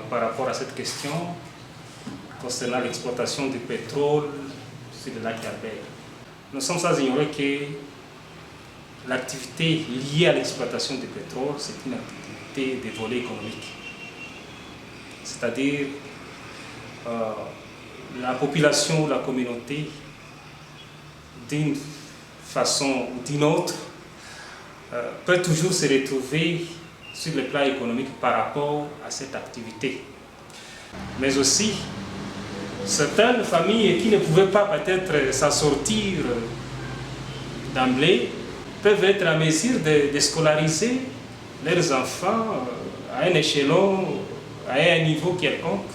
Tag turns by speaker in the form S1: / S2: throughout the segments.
S1: par rapport à cette question concernant l'exploitation du pétrole sur le lac Albert. Nous sommes sans ignorer que l'activité liée à l'exploitation du pétrole, c'est une activité de volet économique. C'est-à-dire la population ou la communauté, d'une façon ou d'une autre, peut toujours se retrouver sur le plan économique par rapport à cette activité. Mais aussi, certaines familles qui ne pouvaient pas peut-être s'en sortir d'emblée peuvent être à mesure de scolariser leurs enfants à un échelon, à un niveau quelconque,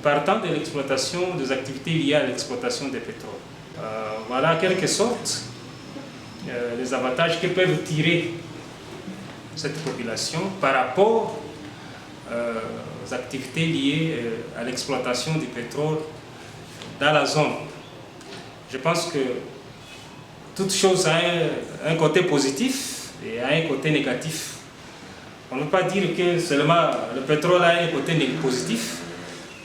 S1: partant de l'exploitation des activités liées à l'exploitation des pétroles. Voilà en quelque sorte les avantages que peuvent tirer cette population par rapport aux activités liées à l'exploitation du pétrole dans la zone. Je pense que toute chose a un côté positif et a un côté négatif. On ne peut pas dire que seulement le pétrole a un côté positif,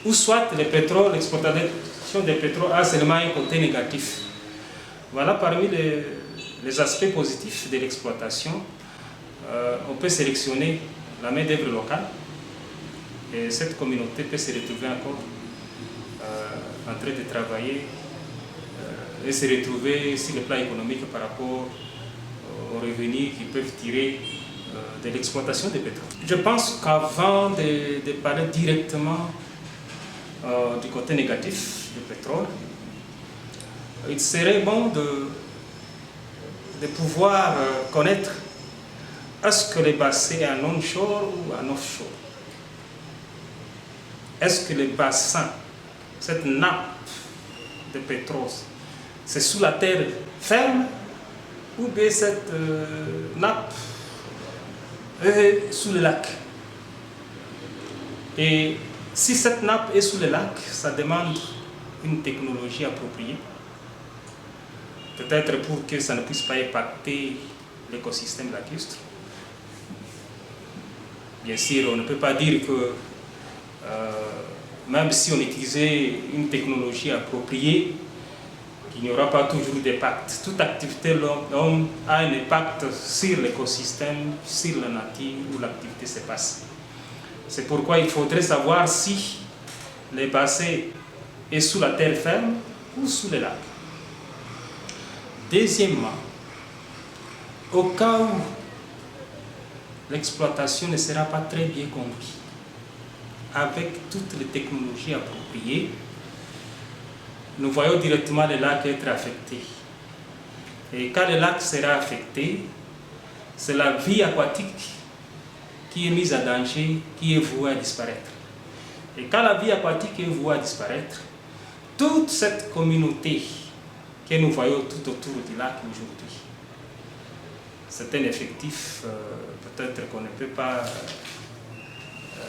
S1: ou soit le pétrole, l'exploitation des pétroles a seulement un côté négatif. Voilà parmi les aspects positifs de l'exploitation. On peut sélectionner la main-d'œuvre locale et cette communauté peut se retrouver encore en train de travailler et se retrouver sur le plan économique par rapport aux revenus qu'ils peuvent tirer de l'exploitation des pétroles. Je pense qu'avant de parler directement du côté négatif du pétrole, il serait bon de pouvoir connaître est-ce que le bassin est en onshore ou en offshore. Est-ce que le bassin, cette nappe de pétrole, c'est sous la terre ferme ou bien cette nappe est sous le lac? Et si cette nappe est sous le lac, ça demande une technologie appropriée, peut-être pour que ça ne puisse pas impacter l'écosystème lacustre. Bien sûr, on ne peut pas dire que même si on utilisait une technologie appropriée, qu'il n'y aura pas toujours d'impact. Toute activité a un impact sur l'écosystème, sur la nature où l'activité se passe. C'est pourquoi il faudrait savoir si le bassin est sous la terre ferme ou sous le lac. Deuxièmement, au cas où l'exploitation ne sera pas très bien comprise, avec toutes les technologies appropriées, nous voyons directement le lac être affecté. Et quand le lac sera affecté, c'est la vie aquatique qui est mise en danger, qui est vouée à disparaître. Et quand la vie aquatique est vouée à disparaître, toute cette communauté que nous voyons tout autour du lac aujourd'hui, c'est un effectif peut-être qu'on ne peut pas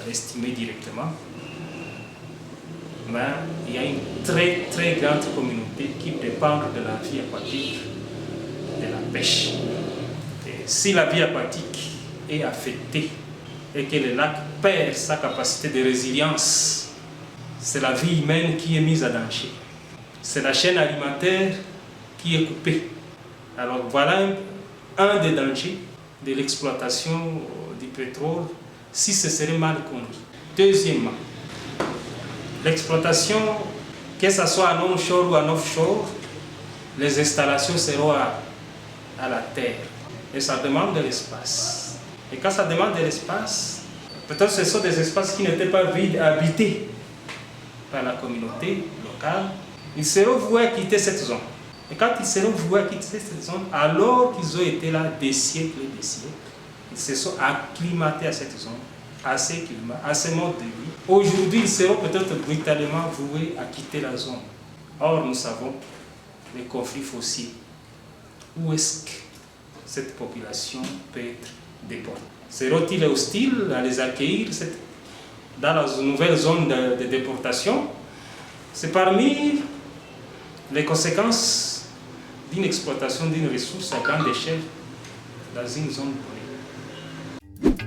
S1: estimer directement, mais il y a une très très grande communauté qui dépend de la vie aquatique, de la pêche. Et si la vie aquatique est affectée et que le lac perd sa capacité de résilience, c'est la vie humaine qui est mise à danger. C'est la chaîne alimentaire qui est coupée. Alors voilà un des dangers de l'exploitation du pétrole si ce serait mal conduit. Deuxièmement, l'exploitation, que ce soit en onshore ou en offshore, les installations seront à la terre et ça demande de l'espace. Et quand ça demande de l'espace, peut-être ce sont des espaces qui n'étaient pas habités par la communauté locale, ils seront voués à quitter cette zone. Et quand ils seront voués à quitter cette zone, alors qu'ils ont été là des siècles et des siècles, ils se sont acclimatés à cette zone, à ces climats, à ce mode de vie. Aujourd'hui, ils seront peut-être brutalement voués à quitter la zone. Or, nous savons les conflits fossiles. Où est-ce que cette population peut être déportée? Seront-ils hostiles à les accueillir dans la nouvelle zone de déportation? C'est parmi les conséquences d'une exploitation d'une ressource à grande échelle dans une zone donnée.